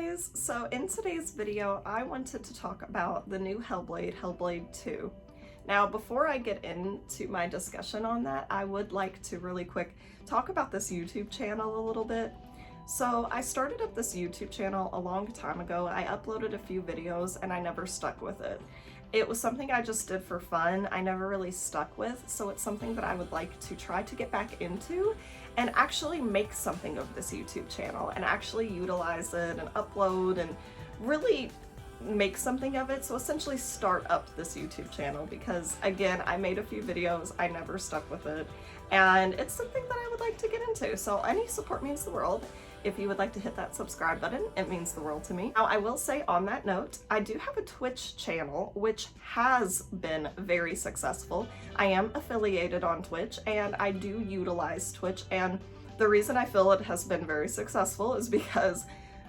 guys! So in today's video, I wanted to talk about the new Hellblade, Hellblade 2. Now, before I get into my discussion on that, I would like to really quick talk about this YouTube channel a little bit. So I started up this YouTube channel a long time ago. I uploaded a few videos and I never stuck with it. It was something I just did for fun. I never really stuck with, so it's something that I would like to try to get back into and actually make something of this YouTube channel and actually utilize it and upload and really make something of it. So essentially start up this YouTube channel because, again, I made a few videos, I never stuck with it, and it's something that I would like to get into. So any support means the world. If you would like to hit that subscribe button, it means the world to me. Now, I will say on that note, I do have a Twitch channel, which has been very successful. I am affiliated on Twitch, and I do utilize Twitch, and the reason I feel it has been very successful is because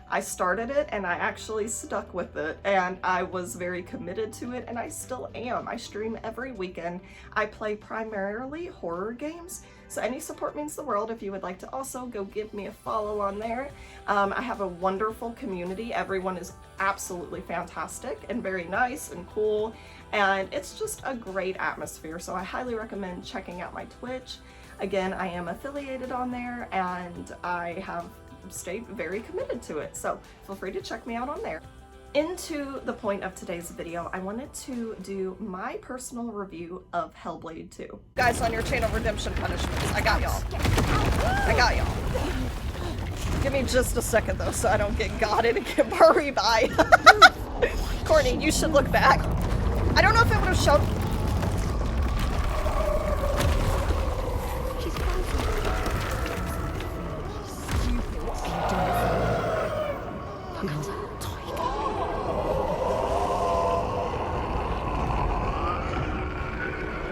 I started it and I actually stuck with it, and I was very committed to it, and I still am. I stream every weekend. I play primarily horror games, so any support means the world. If you would like to also go give me a follow on there. I have a wonderful community. Everyone is absolutely fantastic and very nice and cool, and it's just a great atmosphere, so I highly recommend checking out my Twitch. Again, I am affiliated on there, and I have stayed very committed to it, so feel free to check me out on there. Into the point of today's video, I wanted to do my personal review of Hellblade 2. Guys on your channel, Redemption Punishments, I got y'all. I got y'all. Give me just a second though, so I don't get godded and get buried by. Courtney, you should look back. I don't know if it would have shown.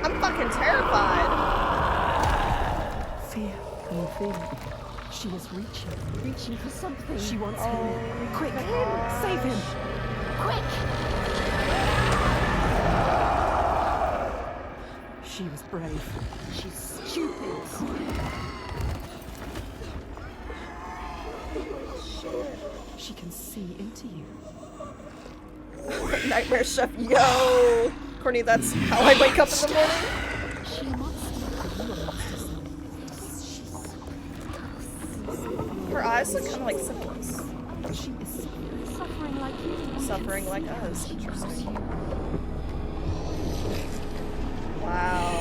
I'm fucking terrified. Fear, can you feel it? She is reaching for something. She wants him. Quick, save him. Quick! She was brave. She's stupid. She can see into you. Nightmare Chef, yo! Courtney, that's how I wake up in the morning. She must be. Her eyes look kind of like syphilis. She is suffering like you. Suffering like us. Interesting. Wow.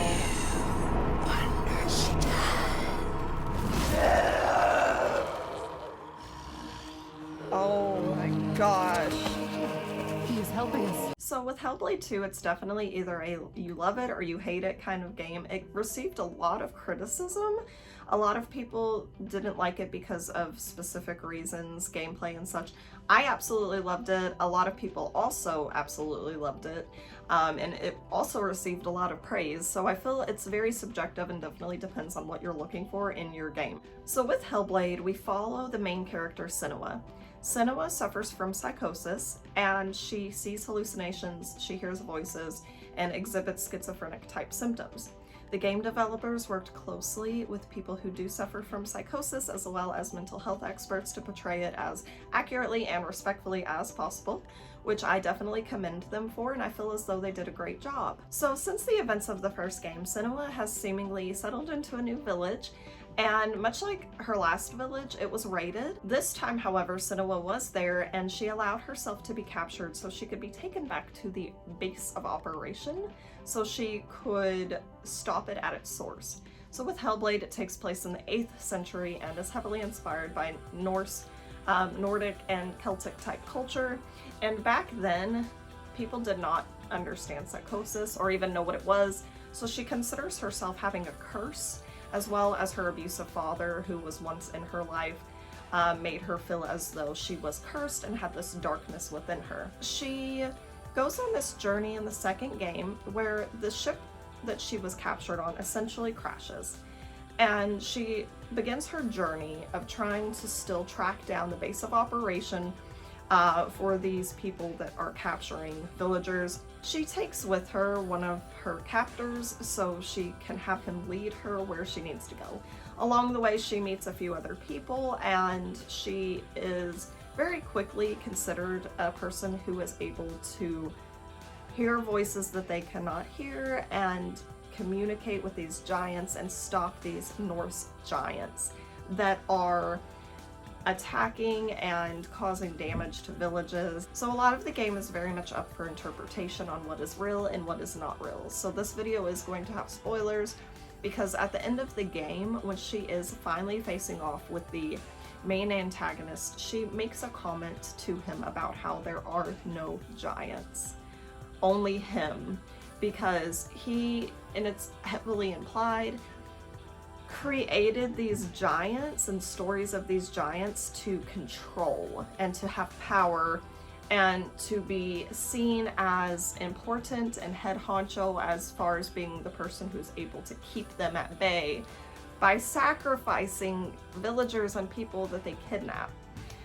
Oh my gosh. He is helping us. So with Hellblade 2, it's definitely either a you love it or you hate it kind of game. It received a lot of criticism. A lot of people didn't like it because of specific reasons, gameplay and such. I absolutely loved it. A lot of people also absolutely loved it. And it also received a lot of praise. So I feel it's very subjective and definitely depends on what you're looking for in your game. So with Hellblade, we follow the main character, Senua. Senua suffers from psychosis, and she sees hallucinations, she hears voices, and exhibits schizophrenic type symptoms. The game developers worked closely with people who do suffer from psychosis as well as mental health experts to portray it as accurately and respectfully as possible, which I definitely commend them for, and I feel as though they did a great job. So since the events of the first game, Senua has seemingly settled into a new village, and much like her last village, it was raided. This time, however, Senua was there, and she allowed herself to be captured so she could be taken back to the base of operation so she could stop it at its source. So with Hellblade, it takes place in the 8th century and is heavily inspired by Norse, Nordic, and Celtic type culture. And back then, people did not understand psychosis or even know what it was, so she considers herself having a curse, as well as her abusive father, who was once in her life, made her feel as though she was cursed and had this darkness within her. She goes on this journey in the second game where the ship that she was captured on essentially crashes, and she begins her journey of trying to still track down the base of operation for these people that are capturing villagers. She takes with her one of her captors so she can have him lead her where she needs to go. Along the way, she meets a few other people, and she is very quickly considered a person who is able to hear voices that they cannot hear and communicate with these giants and stop these Norse giants that are attacking and causing damage to villages. So a lot of the game is very much up for interpretation on what is real and what is not real. So this video is going to have spoilers because at the end of the game, when she is finally facing off with the main antagonist, she makes a comment to him about how there are no giants, only him, because he, and it's heavily implied, created these giants and stories of these giants to control and to have power and to be seen as important and head honcho as far as being the person who's able to keep them at bay by sacrificing villagers and people that they kidnap.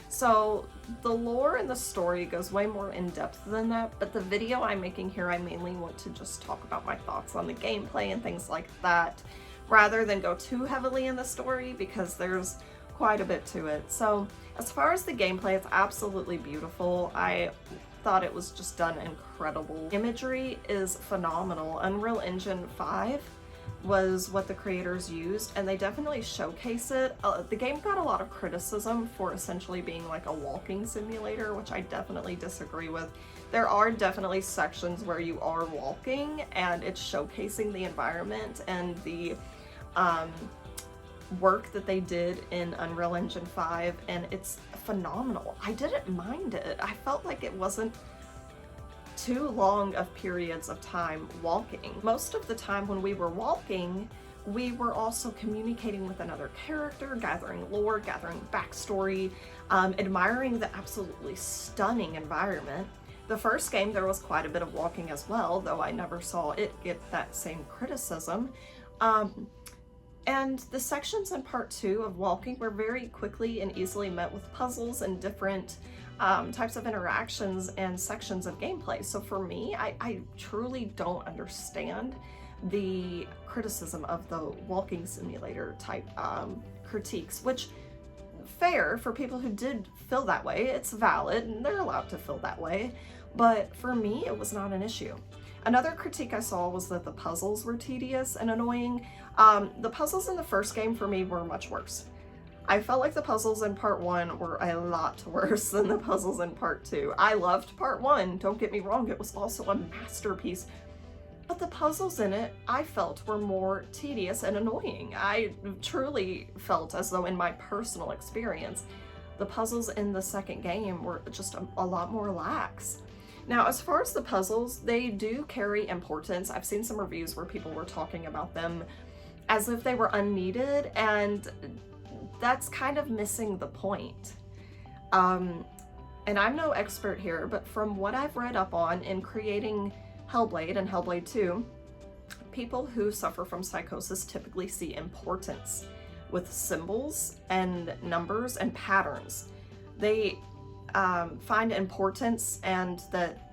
So the lore and the story goes way more in depth than that, but the video I'm making here, I mainly want to just talk about my thoughts on the gameplay and things like that, rather than go too heavily in the story because there's quite a bit to it. So as far as the gameplay, it's absolutely beautiful. I thought it was just done incredible. Imagery is phenomenal. Unreal Engine 5 was what the creators used, and they definitely showcase it. The game got a lot of criticism for essentially being like a walking simulator, which I definitely disagree with. There are definitely sections where you are walking and it's showcasing the environment and the work that they did in Unreal Engine 5, and it's phenomenal. I didn't mind it. I felt like it wasn't too long of periods of time walking. Most of the time when we were walking, we were also communicating with another character, gathering lore, gathering backstory, admiring the absolutely stunning environment. The first game, there was quite a bit of walking as well, though I never saw it get that same criticism. And the sections in part 2 of walking were very quickly and easily met with puzzles and different types of interactions and sections of gameplay. So for me, I truly don't understand the criticism of the walking simulator type critiques, which fair for people who did feel that way. It's valid and they're allowed to feel that way. But for me, it was not an issue. Another critique I saw was that the puzzles were tedious and annoying. The puzzles in the first game for me were much worse. I felt like the puzzles in part 1 were a lot worse than the puzzles in part 2. I loved part 1, don't get me wrong, it was also a masterpiece. But the puzzles in it, I felt, were more tedious and annoying. I truly felt as though in my personal experience, the puzzles in the second game were just a lot more lax. Now, as far as the puzzles, they do carry importance. I've seen some reviews where people were talking about them as if they were unneeded, and that's kind of missing the point. And I'm no expert here, but from what I've read up on in creating Hellblade and Hellblade 2, people who suffer from psychosis typically see importance with symbols and numbers and patterns. They find importance and that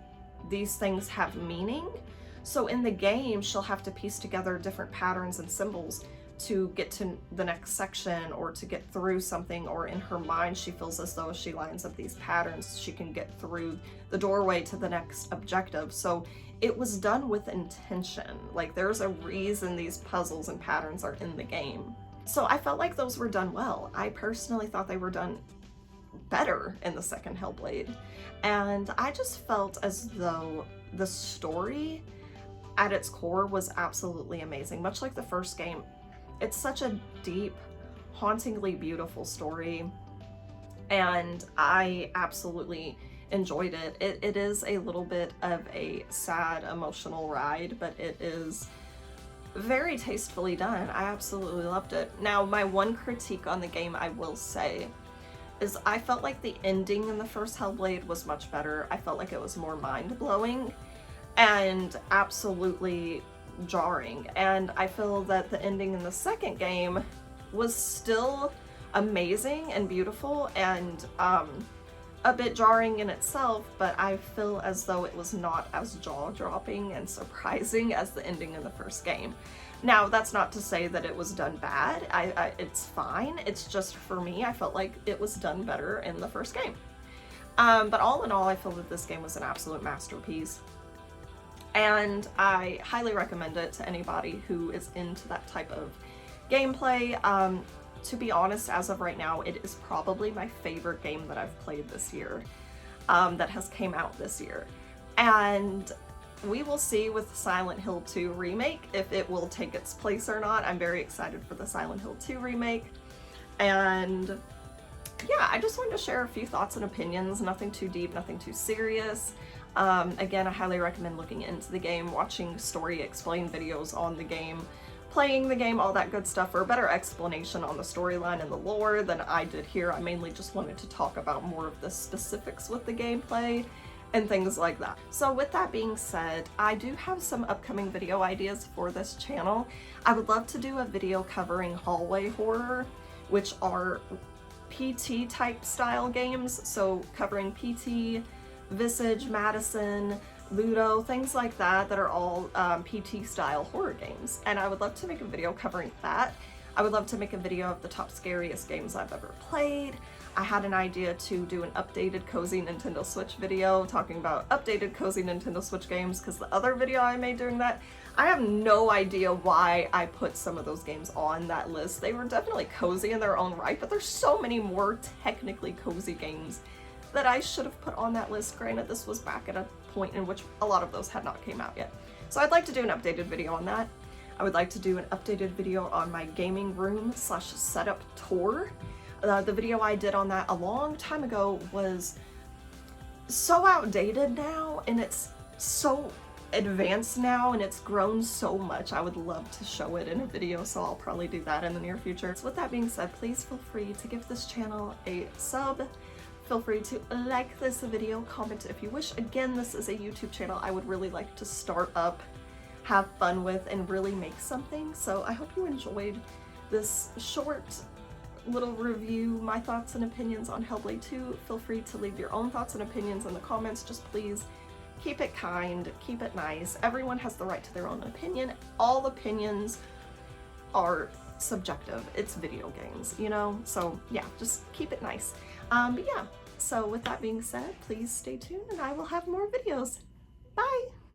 these things have meaning. So in the game, she'll have to piece together different patterns and symbols to get to the next section or to get through something, or in her mind she feels as though if she lines up these patterns she can get through the doorway to the next objective. So it was done with intention. Like, there's a reason these puzzles and patterns are in the game. So I felt like those were done well. I personally thought they were done better in the second Hellblade, and I just felt as though the story at its core was absolutely amazing. Much like the first game, it's such a deep, hauntingly beautiful story, and I absolutely enjoyed it. It is a little bit of a sad, emotional ride, but it is very tastefully done. I absolutely loved it. Now, my one critique on the game, I will say, is I felt like the ending in the first Hellblade was much better. I felt like it was more mind-blowing and absolutely jarring. And I feel that the ending in the second game was still amazing and beautiful and a bit jarring in itself, but I feel as though it was not as jaw-dropping and surprising as the ending in the first game. Now, that's not to say that it was done bad. It's fine. It's just, for me, I felt like it was done better in the first game. But all in all, I feel that this game was an absolute masterpiece. And I highly recommend it to anybody who is into that type of gameplay. To be honest, as of right now, it is probably my favorite game that I've played this year, that has came out this year. And we will see with Silent Hill 2 remake if it will take its place or not. I'm very excited for the Silent Hill 2 remake. And yeah, I just wanted to share a few thoughts and opinions, nothing too deep, nothing too serious. Again, I highly recommend looking into the game, watching story explain videos on the game, playing the game, all that good stuff, for a better explanation on the storyline and the lore than I did here. I mainly just wanted to talk about more of the specifics with the gameplay and things like that. So with that being said, I do have some upcoming video ideas for this channel. I would love to do a video covering hallway horror, which are PT type style games, so covering PT, Visage, Madison, Ludo, things like that are all PT style horror games. And I would love to make a video covering that. I would love to make a video of the top scariest games I've ever played. I had an idea to do an updated cozy Nintendo Switch video talking about updated cozy Nintendo Switch games, because the other video I made doing that, I have no idea why I put some of those games on that list. They were definitely cozy in their own right, but there's so many more technically cozy games that I should have put on that list. Granted, this was back at a point in which a lot of those had not came out yet. So I'd like to do an updated video on that. I would like to do an updated video on my gaming room / setup tour. The video I did on that a long time ago was so outdated now, and it's so advanced now, and it's grown so much. I would love to show it in a video, so I'll probably do that in the near future. So with that being said, please feel free to give this channel a sub. Feel free to like this video, comment if you wish. Again, this is a YouTube channel I would really like to start up, have fun with, and really make something. So I hope you enjoyed this short little review, my thoughts and opinions on Hellblade 2. Feel free to leave your own thoughts and opinions in the comments. Just please keep it kind, keep it nice. Everyone has the right to their own opinion. All opinions are subjective. It's video games, you know? So yeah, just keep it nice. But yeah, so with that being said, please stay tuned and I will have more videos. Bye!